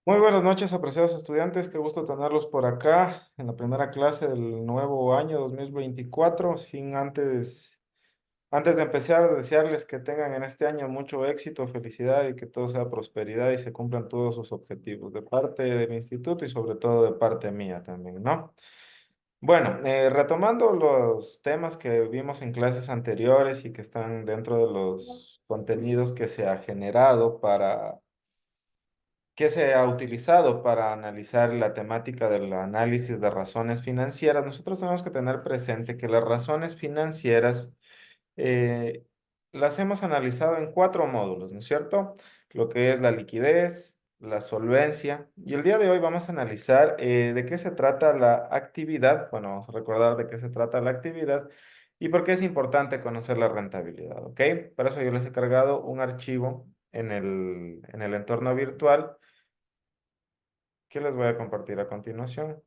Muy buenas noches, apreciados estudiantes. Qué gusto tenerlos por acá en la primera clase del nuevo año 2024. Antes de empezar, desearles que tengan en este año mucho éxito, felicidad y que todo sea prosperidad y se cumplan todos sus objetivos de parte del instituto y sobre todo de parte mía también, ¿no? Bueno, retomando los temas que vimos en clases anteriores y que están dentro de los contenidos que se ha generado que se ha utilizado para analizar la temática del análisis de razones financieras, nosotros tenemos que tener presente que las razones financieras eh, las hemos analizado en cuatro módulos, ¿no es cierto? Lo que es la liquidez, la solvencia, y el día de hoy vamos a analizar de qué se trata la actividad, bueno, vamos a recordar de qué se trata la actividad y por qué es importante conocer la rentabilidad, ¿ok? Para eso yo les he cargado un archivo en el entorno virtual que les voy a compartir a continuación.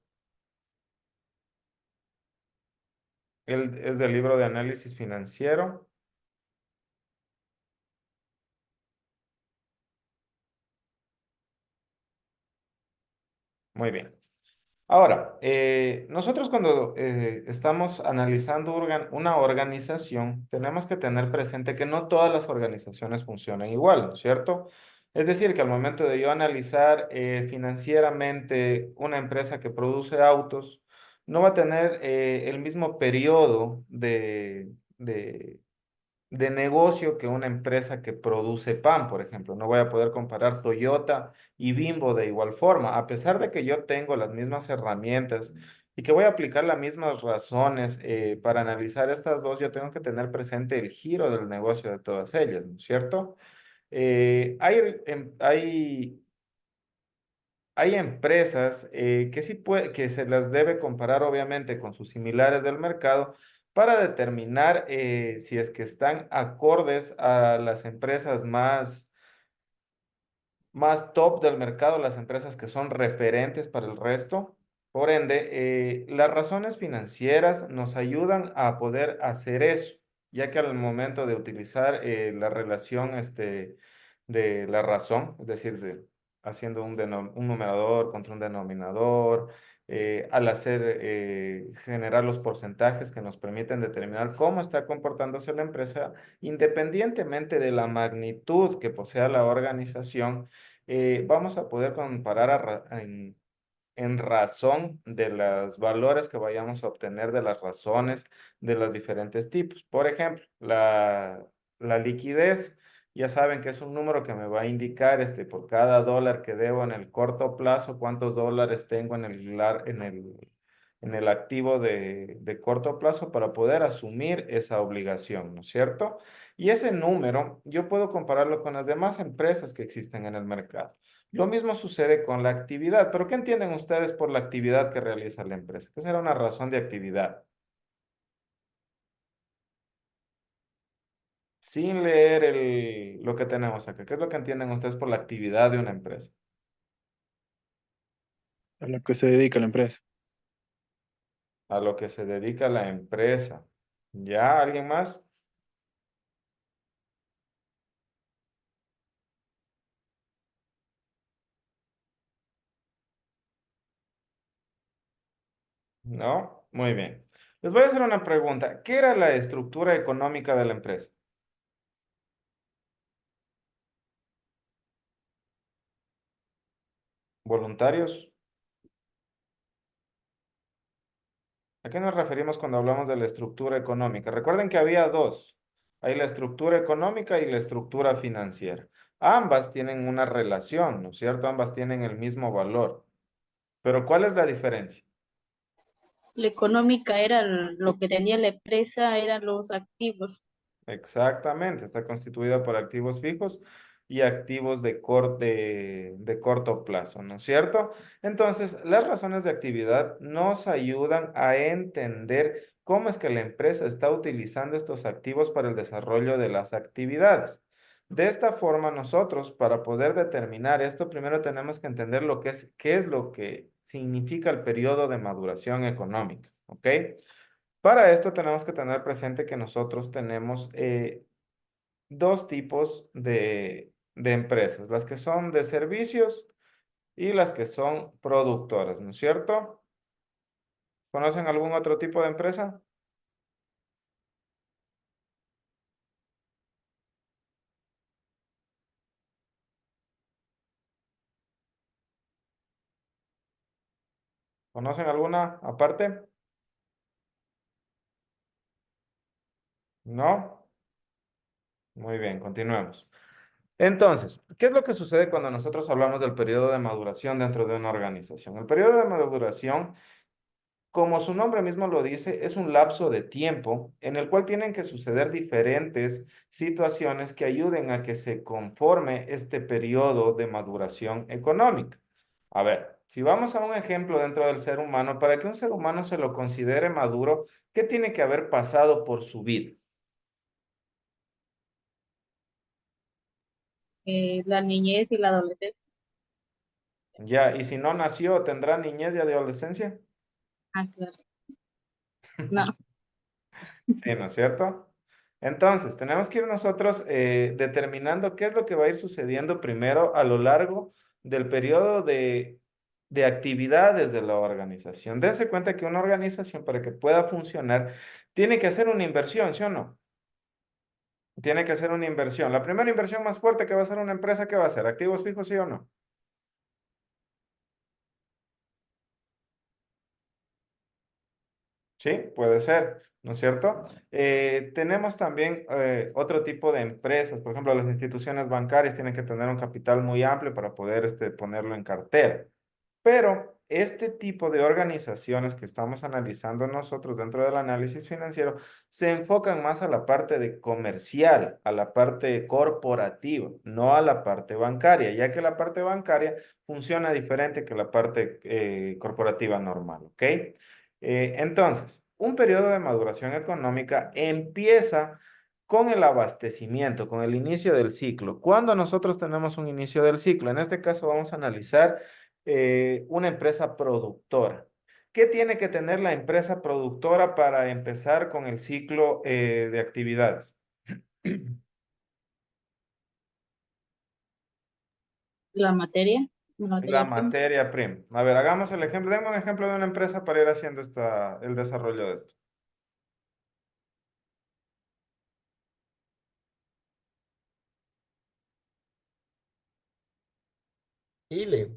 Es del libro de análisis financiero. Muy bien. Ahora, nosotros cuando estamos analizando una organización, tenemos que tener presente que no todas las organizaciones funcionan igual, ¿no es cierto? Es decir, que al momento de yo analizar financieramente una empresa que produce autos, no va a tener el mismo periodo de negocio que una empresa que produce pan, por ejemplo. No voy a poder comparar Toyota y Bimbo de igual forma, a pesar de que yo tengo las mismas herramientas y que voy a aplicar las mismas razones para analizar estas dos, yo tengo que tener presente el giro del negocio de todas ellas, ¿no es cierto? Hay empresas que que se las debe comparar obviamente con sus similares del mercado para determinar si es que están acordes a las empresas más top del mercado, las empresas que son referentes para el resto. Por ende, las razones financieras nos ayudan a poder hacer eso, ya que al momento de utilizar la relación de la razón, es decir, haciendo un numerador contra un denominador, al generar los porcentajes que nos permiten determinar cómo está comportándose la empresa, independientemente de la magnitud que posea la organización, vamos a poder comparar en razón de los valores que vayamos a obtener de las razones de los diferentes tipos. Por ejemplo, la liquidez, ya saben que es un número que me va a indicar por cada dólar que debo en el corto plazo, cuántos dólares tengo en el activo de corto plazo para poder asumir esa obligación, ¿no es cierto? Y ese número yo puedo compararlo con las demás empresas que existen en el mercado. Lo mismo sucede con la actividad, pero ¿qué entienden ustedes por la actividad que realiza la empresa? ¿Qué será una razón de actividad? Sin leer lo que tenemos acá, ¿qué es lo que entienden ustedes por la actividad de una empresa? A lo que se dedica la empresa. A lo que se dedica la empresa. ¿Ya? ¿Alguien más? ¿No? Muy bien. Les voy a hacer una pregunta. ¿Qué era la estructura económica de la empresa? ¿Voluntarios? ¿A qué nos referimos cuando hablamos de la estructura económica? Recuerden que había dos. Hay la estructura económica y la estructura financiera. Ambas tienen una relación, ¿no es cierto? Ambas tienen el mismo valor. Pero ¿cuál es la diferencia? La económica era lo que tenía la empresa, eran los activos. Exactamente, está constituida por activos fijos y activos de corto plazo, ¿no es cierto? Entonces, las razones de actividad nos ayudan a entender cómo es que la empresa está utilizando estos activos para el desarrollo de las actividades. De esta forma, nosotros, para poder determinar esto, primero tenemos que entender qué es lo que significa el periodo de maduración económica, ¿ok? Para esto tenemos que tener presente que nosotros tenemos dos tipos de empresas, las que son de servicios y las que son productoras, ¿no es cierto? ¿Conocen algún otro tipo de empresa? ¿Conocen alguna aparte? ¿No? Muy bien, continuemos. Entonces, ¿qué es lo que sucede cuando nosotros hablamos del periodo de maduración dentro de una organización? El periodo de maduración, como su nombre mismo lo dice, es un lapso de tiempo en el cual tienen que suceder diferentes situaciones que ayuden a que se conforme este periodo de maduración económica. A ver, si vamos a un ejemplo dentro del ser humano, para que un ser humano se lo considere maduro, ¿qué tiene que haber pasado por su vida? La niñez y la adolescencia. Ya, y si no nació, ¿tendrá niñez y adolescencia? Ah, claro. No, Sí, ¿no es cierto? Entonces, tenemos que ir nosotros determinando qué es lo que va a ir sucediendo primero a lo largo del periodo de actividades de la organización. Dense cuenta que una organización, para que pueda funcionar, tiene que hacer una inversión, ¿sí o no? Tiene que hacer una inversión. La primera inversión más fuerte que va a hacer una empresa, ¿qué va a hacer? ¿Activos fijos, sí o no? Sí, puede ser, ¿no es cierto? Tenemos también otro tipo de empresas, por ejemplo, las instituciones bancarias tienen que tener un capital muy amplio para poder ponerlo en cartera. Pero este tipo de organizaciones que estamos analizando nosotros dentro del análisis financiero se enfocan más a la parte de comercial, a la parte corporativa, no a la parte bancaria, ya que la parte bancaria funciona diferente que la parte corporativa normal, ¿ok? Entonces, un periodo de maduración económica empieza con el abastecimiento, con el inicio del ciclo. ¿Cuándo nosotros tenemos un inicio del ciclo? En este caso vamos a analizar una empresa productora. ¿Qué tiene que tener la empresa productora para empezar con el ciclo de actividades? la La materia prima. materia prima. A ver, hagamos el ejemplo. Denme un ejemplo de una empresa para ir haciendo el desarrollo de esto. Ile,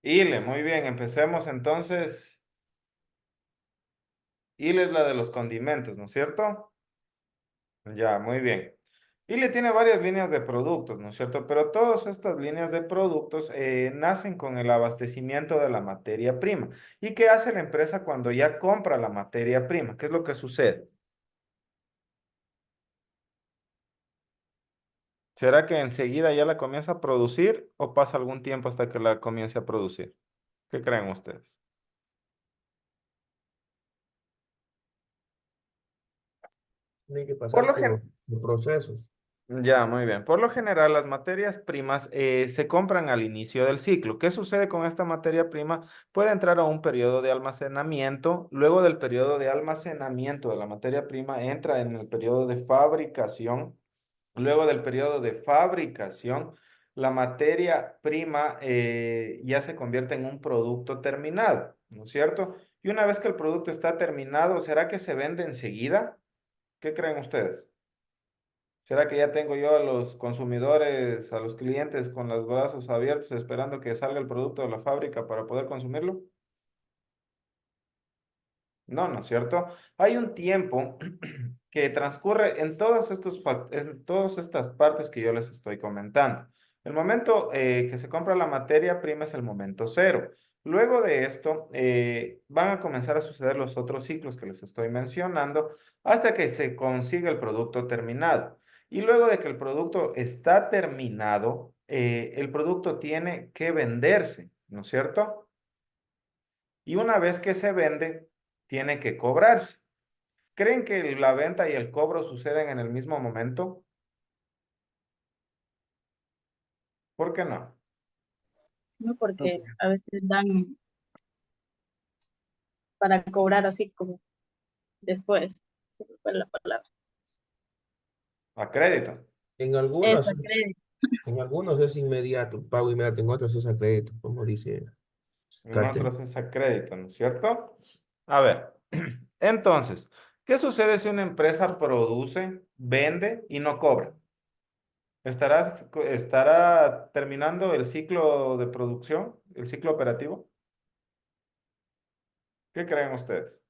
ILE, muy bien, empecemos entonces. ILE es la de los condimentos, ¿no es cierto? Ya, muy bien. Y le tiene varias líneas de productos, ¿no es cierto? Pero todas estas líneas de productos nacen con el abastecimiento de la materia prima. ¿Y qué hace la empresa cuando ya compra la materia prima? ¿Qué es lo que sucede? ¿Será que enseguida ya la comienza a producir o pasa algún tiempo hasta que la comience a producir? ¿Qué creen ustedes? tiene que Por pasar lo por gen- los procesos. Ya, muy bien. Por lo general, las materias primas se compran al inicio del ciclo. ¿Qué sucede con esta materia prima? Puede entrar a un periodo de almacenamiento. Luego del periodo de almacenamiento de la materia prima, entra en el periodo de fabricación. Luego del periodo de fabricación, la materia prima ya se convierte en un producto terminado, ¿no es cierto? Y una vez que el producto está terminado, ¿será que se vende enseguida? ¿Qué creen ustedes? ¿Será que ya tengo yo a los consumidores, a los clientes con los brazos abiertos esperando que salga el producto de la fábrica para poder consumirlo? No, ¿no es cierto? Hay un tiempo que transcurre en en todas estas partes que yo les estoy comentando. El momento que se compra la materia prima es el momento cero. Luego de esto, van a comenzar a suceder los otros ciclos que les estoy mencionando hasta que se consiga el producto terminado. Y luego de que el producto está terminado, el producto tiene que venderse, ¿no es cierto? Y una vez que se vende, tiene que cobrarse. ¿Creen que la venta y el cobro suceden en el mismo momento? ¿Por qué no? ¿No? Porque a veces dan para cobrar así como después. Se me fue la palabra. A crédito. En Eso, algunas, crédito. En algunos es inmediato, pago inmediato, en otros es a crédito, como dice En Catherine. otros es a crédito, ¿no es cierto? A ver, entonces, ¿qué sucede si una empresa produce, vende y no cobra? ¿Estará terminando el ciclo de producción, el ciclo operativo? ¿Qué creen ustedes?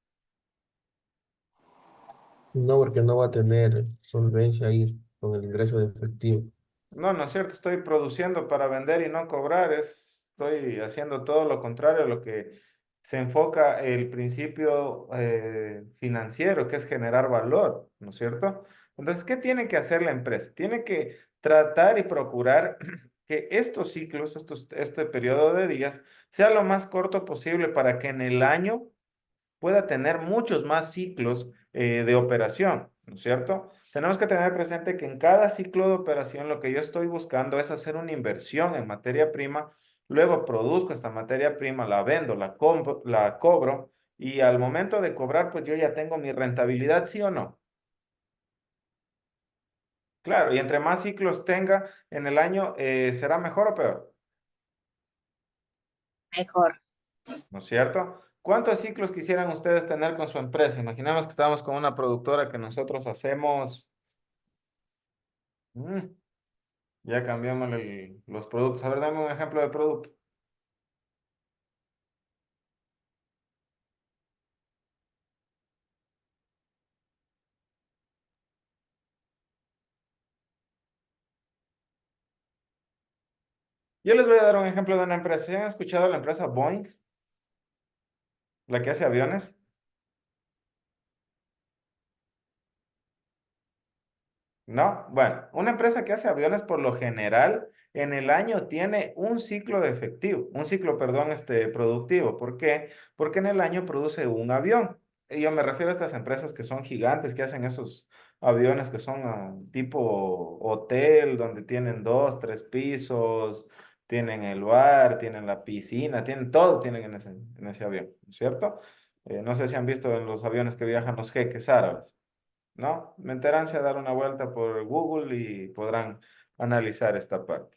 No, porque no va a tener solvencia ahí con el ingreso de efectivo. No, no es cierto, estoy produciendo para vender y no cobrar, estoy haciendo todo lo contrario a lo que se enfoca el principio financiero, que es generar valor, ¿no es cierto? Entonces, ¿qué tiene que hacer la empresa? Tiene que tratar y procurar que estos ciclos, este periodo de días, sea lo más corto posible para que en el año pueda tener muchos más ciclos de operación, ¿no es cierto? Tenemos que tener presente que en cada ciclo de operación lo que yo estoy buscando es hacer una inversión en materia prima, luego produzco esta materia prima, la vendo, la cobro y al momento de cobrar pues yo ya tengo mi rentabilidad, ¿sí o no? Claro, y entre más ciclos tenga en el año, ¿será mejor o peor? Mejor. ¿No es cierto? ¿Cuántos ciclos quisieran ustedes tener con su empresa? Imaginemos que estamos con una productora que nosotros hacemos... mm, ya cambiamos los productos. A ver, dame un ejemplo de producto. Yo les voy a dar un ejemplo de una empresa. ¿Sí han escuchado la empresa Boeing, la que hace aviones? No. Bueno, una empresa que hace aviones por lo general en el año tiene un ciclo de efectivo, un ciclo, perdón, productivo. ¿Por qué? Porque en el año produce un avión. Y yo me refiero a estas empresas que son gigantes, que hacen esos aviones que son tipo hotel, donde tienen dos, tres pisos, tienen el bar, tienen la piscina, tienen todo, tienen en ese avión, ¿cierto? No sé si han visto en los aviones que viajan los jeques árabes. ¿No? Meteránse a dar una vuelta por Google y podrán analizar esta parte.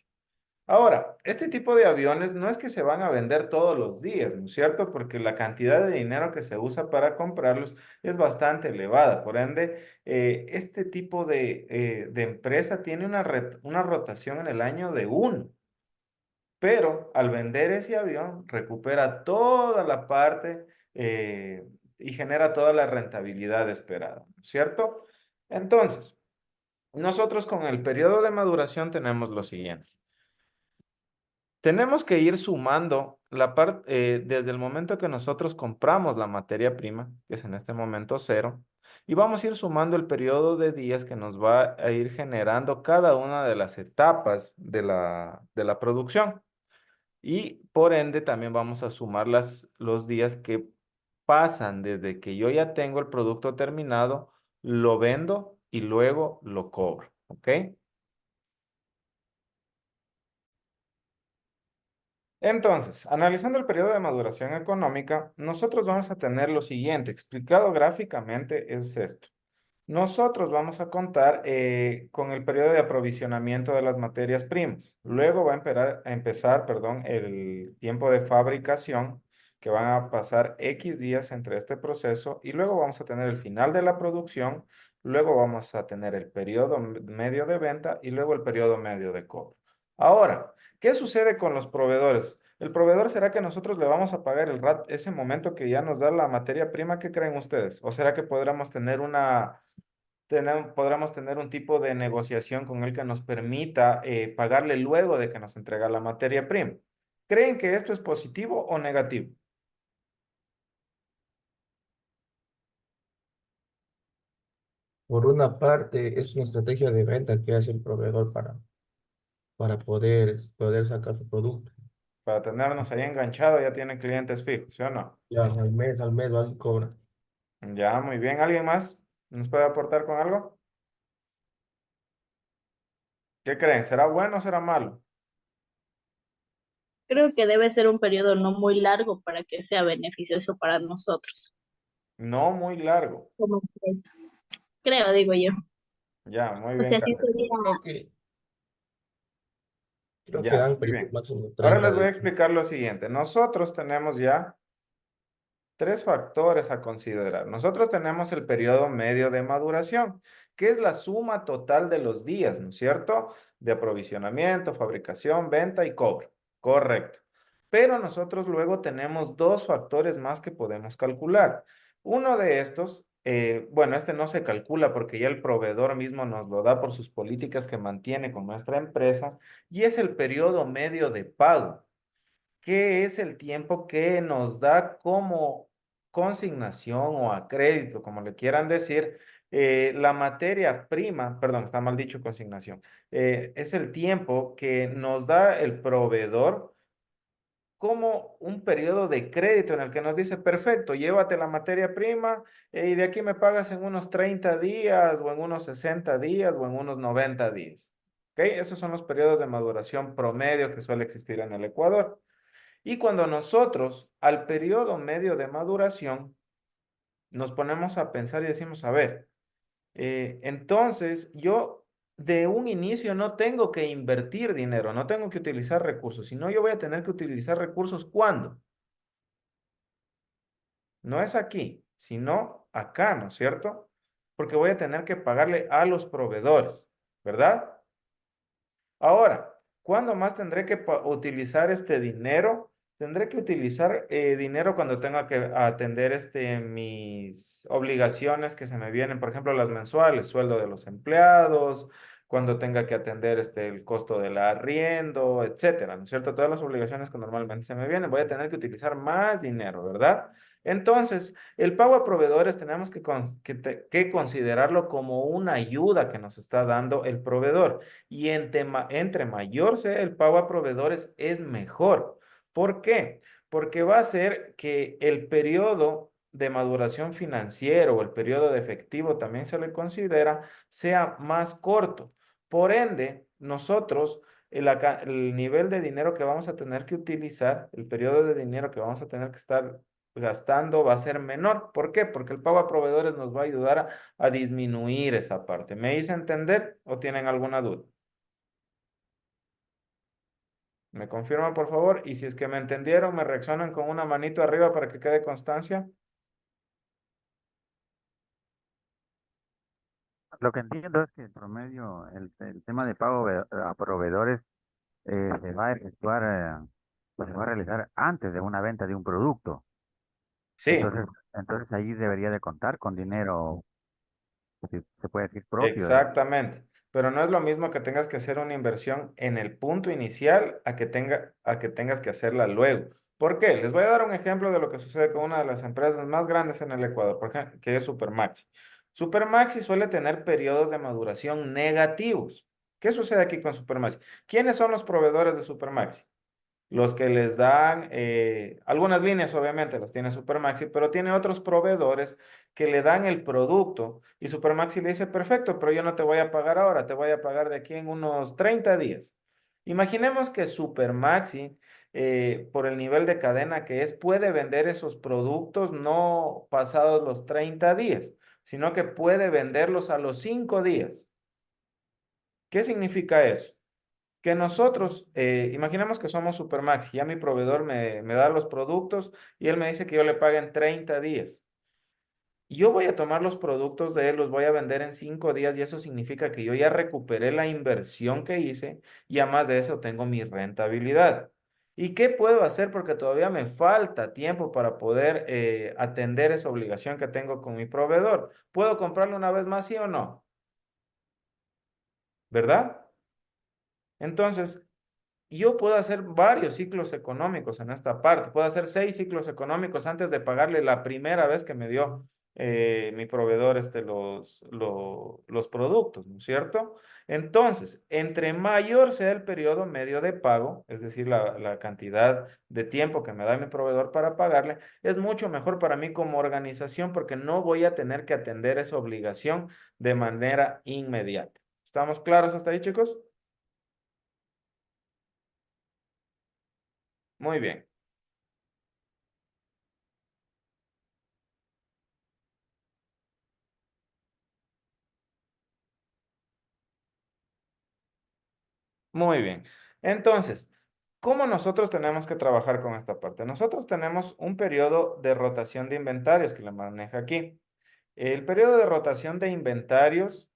Ahora, este tipo de aviones no es que se van a vender todos los días, ¿no es cierto? Porque la cantidad de dinero que se usa para comprarlos es bastante elevada. Por ende, este tipo de empresa tiene una rotación en el año de uno, pero al vender ese avión recupera toda la parte y genera toda la rentabilidad esperada, ¿no es cierto? Entonces, nosotros con el periodo de maduración tenemos lo siguiente. Tenemos que ir sumando la parte desde el momento que nosotros compramos la materia prima, que es en este momento cero, y vamos a ir sumando el periodo de días que nos va a ir generando cada una de las etapas de la producción. Y por ende también vamos a sumar los días que pasan desde que yo ya tengo el producto terminado, lo vendo y luego lo cobro. ¿Ok? Entonces, analizando el periodo de maduración económica, nosotros vamos a tener lo siguiente, explicado gráficamente es esto. Nosotros vamos a contar con el periodo de aprovisionamiento de las materias primas. Luego va a empezar, perdón, el tiempo de fabricación, que van a pasar X días entre este proceso, y luego vamos a tener el final de la producción, luego vamos a tener el periodo medio de venta y luego el periodo medio de cobro. Ahora, ¿qué sucede con los proveedores? ¿El proveedor será que nosotros le vamos a pagar el RAT ese momento que ya nos da la materia prima? ¿Qué creen ustedes? ¿O será que podremos tener podremos tener un tipo de negociación con él que nos permita pagarle luego de que nos entrega la materia prima? ¿Creen que esto es positivo o negativo? Por una parte, es una estrategia de venta que hace el proveedor para poder sacar su producto. Para tenernos ahí enganchado ya tiene clientes fijos, ¿sí o no? Ya al mes van y cobran. Ya, muy bien. ¿Alguien más nos puede aportar con algo? ¿Qué creen? ¿Será bueno o será malo? Creo que debe ser un periodo no muy largo para que sea beneficioso para nosotros No muy largo. como empresa. Creo, digo yo. Ya, muy O bien, sea, sí Karen. sería, Creo que Creo que Ya, dan muy periodo bien. máximo de Ahora 30 les voy a días. explicar lo siguiente. Nosotros tenemos ya tres factores a considerar. Nosotros tenemos el periodo medio de maduración, que es la suma total de los días, ¿no es cierto? De aprovisionamiento, fabricación, venta y cobro. Correcto. Pero nosotros luego tenemos dos factores más que podemos calcular. Uno de estos, bueno, este no se calcula porque ya el proveedor mismo nos lo da por sus políticas que mantiene con nuestra empresa, y es el periodo medio de pago, que es el tiempo que nos da como consignación o a crédito, como le quieran decir, la materia prima, perdón, está mal dicho consignación, es el tiempo que nos da el proveedor como un periodo de crédito en el que nos dice, perfecto, llévate la materia prima y de aquí me pagas en unos 30 días o en unos 60 días o en unos 90 días. ¿Ok? Esos son los periodos de maduración promedio que suele existir en el Ecuador. Y cuando nosotros al periodo medio de maduración nos ponemos a pensar y decimos, a ver, entonces yo de un inicio no tengo que invertir dinero, no tengo que utilizar recursos, sino yo voy a tener que utilizar recursos ¿cuándo? No es aquí, sino acá, ¿no es cierto? Porque voy a tener que pagarle a los proveedores, ¿verdad? Ahora, ¿cuándo más tendré que utilizar este dinero? Tendré que utilizar dinero cuando tenga que atender mis obligaciones que se me vienen, por ejemplo, las mensuales, sueldo de los empleados, cuando tenga que atender el costo del arriendo, etcétera, ¿no es cierto? Todas las obligaciones que normalmente se me vienen, voy a tener que utilizar más dinero, ¿verdad? Entonces, el pago a proveedores tenemos que considerarlo como una ayuda que nos está dando el proveedor. Y entre mayor sea el pago a proveedores es mejor. ¿Por qué? Porque va a hacer que el periodo de maduración financiero o el periodo de efectivo también se le considera sea más corto. Por ende, nosotros el nivel de dinero que vamos a tener que utilizar, el periodo de dinero que vamos a tener que estar gastando va a ser menor. ¿Por qué? Porque el pago a proveedores nos va a ayudar a disminuir esa parte. ¿Me hice entender o tienen alguna duda? ¿Me confirman, por favor? Y si es que me entendieron, me reaccionan con una manito arriba para que quede constancia. Lo que entiendo es que en promedio el tema de pago a proveedores se va a efectuar, pues se va a realizar antes de una venta de un producto. Sí, Entonces ahí debería de contar con dinero, si se puede decir propio. exactamente. Pero no es lo mismo que tengas que hacer una inversión en el punto inicial a que tengas que hacerla luego. ¿Por qué? Les voy a dar un ejemplo de lo que sucede con una de las empresas más grandes en el Ecuador, por ejemplo, que es Supermaxi. Supermaxi suele tener periodos de maduración negativos. ¿Qué sucede aquí con Supermaxi? ¿Quiénes son los proveedores de Supermaxi? Los que les dan algunas líneas, obviamente, las tiene Supermaxi, pero tiene otros proveedores que le dan el producto y Supermaxi le dice, perfecto, pero yo no te voy a pagar ahora, te voy a pagar de aquí en unos 30 días. Imaginemos que Supermaxi, por el nivel de cadena que es, puede vender esos productos no pasados los 30 días, sino que puede venderlos a los 5 días. ¿Qué significa eso? Que nosotros, imaginemos que somos Supermax, y ya mi proveedor me da los productos y él me dice que yo le pague en 30 días. Yo voy a tomar los productos de él, los voy a vender en 5 días y eso significa que yo ya recuperé la inversión que hice y además de eso tengo mi rentabilidad. ¿Y qué puedo hacer? Porque todavía me falta tiempo para poder atender esa obligación que tengo con mi proveedor. ¿Puedo comprarlo una vez más, sí o no? ¿Verdad? Entonces, yo puedo hacer varios ciclos económicos en esta parte. Puedo hacer 6 ciclos económicos antes de pagarle la primera vez que me dio mi proveedor los productos, ¿no es cierto? Entonces, entre mayor sea el periodo medio de pago, es decir, la cantidad de tiempo que me da mi proveedor para pagarle, es mucho mejor para mí como organización porque no voy a tener que atender esa obligación de manera inmediata. ¿Estamos claros hasta ahí, chicos? Muy bien. Muy bien. Entonces, ¿cómo nosotros tenemos que trabajar con esta parte? Nosotros tenemos un periodo de rotación de inventarios que le maneja aquí. El periodo de rotación de inventarios,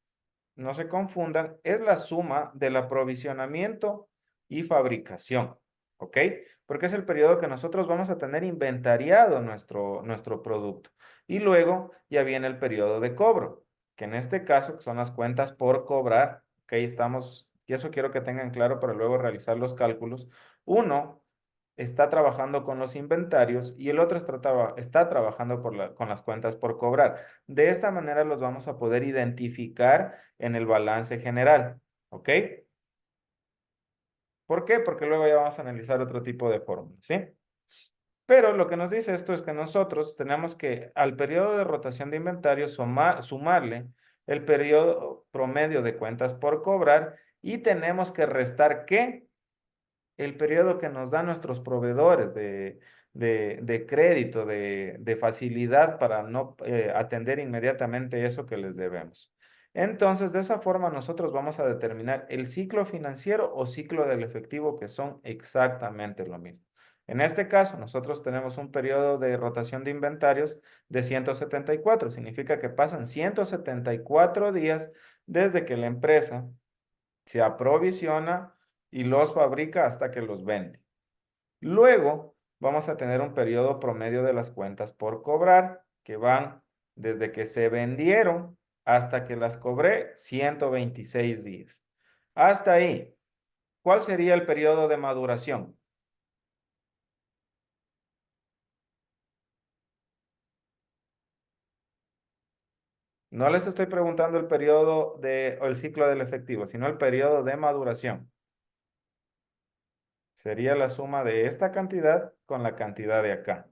no se confundan, es la suma del aprovisionamiento y fabricación, ¿ok? Porque es el periodo que nosotros vamos a tener inventariado nuestro producto. Y luego ya viene el periodo de cobro, que en este caso son las cuentas por cobrar, ¿ok? Estamos, y eso quiero que tengan claro para luego realizar los cálculos. Uno está trabajando con los inventarios y el otro está trabajando con las cuentas por cobrar. De esta manera los vamos a poder identificar en el balance general, ¿ok? ¿Por qué? Porque luego ya vamos a analizar otro tipo de fórmulas, ¿sí? Pero lo que nos dice esto es que nosotros tenemos que al periodo de rotación de inventario sumarle el periodo promedio de cuentas por cobrar y tenemos que restar ¿qué? El periodo que nos dan nuestros proveedores de crédito, de facilidad para no atender inmediatamente eso que les debemos. Entonces, de esa forma nosotros vamos a determinar el ciclo financiero o ciclo del efectivo, que son exactamente lo mismo. En este caso, nosotros tenemos un periodo de rotación de inventarios de 174. Significa que pasan 174 días desde que la empresa se aprovisiona y los fabrica hasta que los vende. Luego vamos a tener un periodo promedio de las cuentas por cobrar, que van desde que se vendieron hasta que las cobré, 126 días. Hasta ahí, ¿cuál sería el periodo de maduración? No les estoy preguntando el periodo o el ciclo del efectivo, sino el periodo de maduración. Sería la suma de esta cantidad con la cantidad de acá.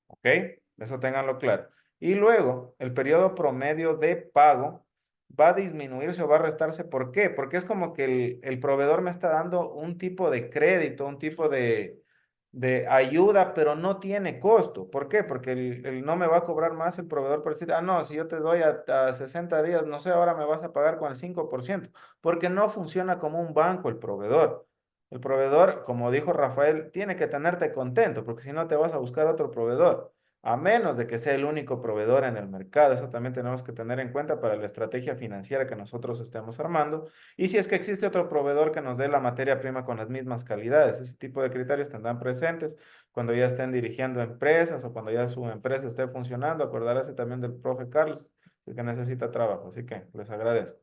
¿Ok? Eso ténganlo claro. Y luego, el periodo promedio de pago va a disminuirse o va a restarse. ¿Por qué? Porque es como que el proveedor me está dando un tipo de crédito, un tipo de ayuda, pero no tiene costo. ¿Por qué? Porque el no me va a cobrar más el proveedor por decir, ah, no, si yo te doy a 60 días, no sé, ahora me vas a pagar con el 5%, porque no funciona como un banco el proveedor. El proveedor, como dijo Rafael, tiene que tenerte contento, porque si no te vas a buscar otro proveedor, a menos de que sea el único proveedor en el mercado. Eso también tenemos que tener en cuenta para la estrategia financiera que nosotros estemos armando. Y si es que existe otro proveedor que nos dé la materia prima con las mismas calidades, ese tipo de criterios tendrán presentes cuando ya estén dirigiendo empresas o cuando ya su empresa esté funcionando. Acordarse también del profe Carlos, si es que necesita trabajo. Así que les agradezco.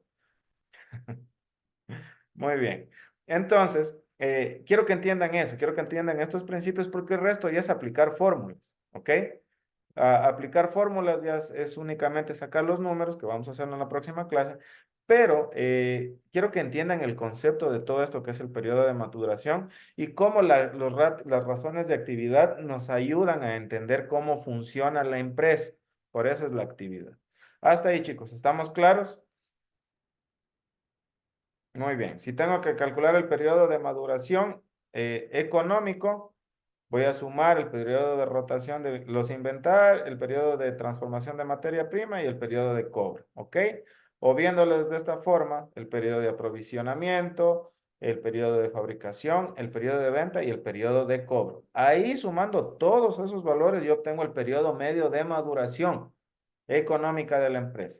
Muy bien. Entonces, quiero que entiendan eso, quiero que entiendan estos principios porque el resto ya es aplicar fórmulas, ¿ok? Aplicar fórmulas ya es únicamente sacar los números, que vamos a hacerlo en la próxima clase, pero quiero que entiendan el concepto de todo esto que es el periodo de maturación y cómo las razones de actividad nos ayudan a entender cómo funciona la empresa. Por eso es la actividad. Hasta ahí, chicos, ¿estamos claros? Muy bien, si tengo que calcular el periodo de maduración económico, voy a sumar el periodo de rotación de los inventarios, el periodo de transformación de materia prima y el periodo de cobro, ¿ok? O viéndoles de esta forma, el periodo de aprovisionamiento, el periodo de fabricación, el periodo de venta y el periodo de cobro. Ahí sumando todos esos valores, yo obtengo el periodo medio de maduración económica de la empresa.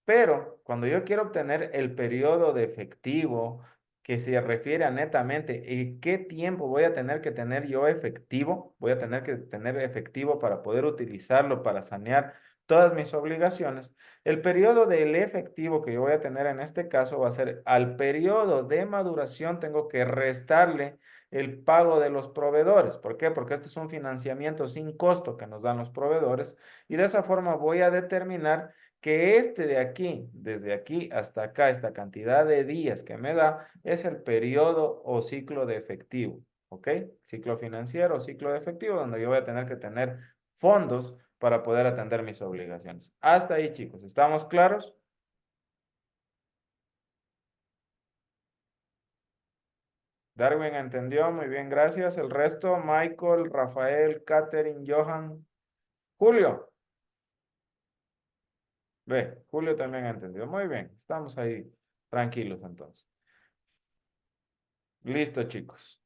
Pero cuando yo quiero obtener el periodo de efectivo que se refiere a netamente y qué tiempo voy a tener que tener yo efectivo, voy a tener que tener efectivo para poder utilizarlo para sanear todas mis obligaciones, el periodo del efectivo que yo voy a tener en este caso va a ser al periodo de maduración tengo que restarle el pago de los proveedores. ¿Por qué? Porque este es un financiamiento sin costo que nos dan los proveedores y de esa forma voy a determinar que este de aquí, desde aquí hasta acá, esta cantidad de días que me da, es el periodo o ciclo de efectivo, ¿ok? Ciclo financiero o ciclo de efectivo, donde yo voy a tener que tener fondos para poder atender mis obligaciones. Hasta ahí, chicos, ¿estamos claros? Darwin entendió, muy bien, gracias. El resto, Michael, Rafael, Catherine, Johan, Julio. Ve, Julio también entendió. Muy bien, estamos ahí tranquilos entonces. Listo, chicos.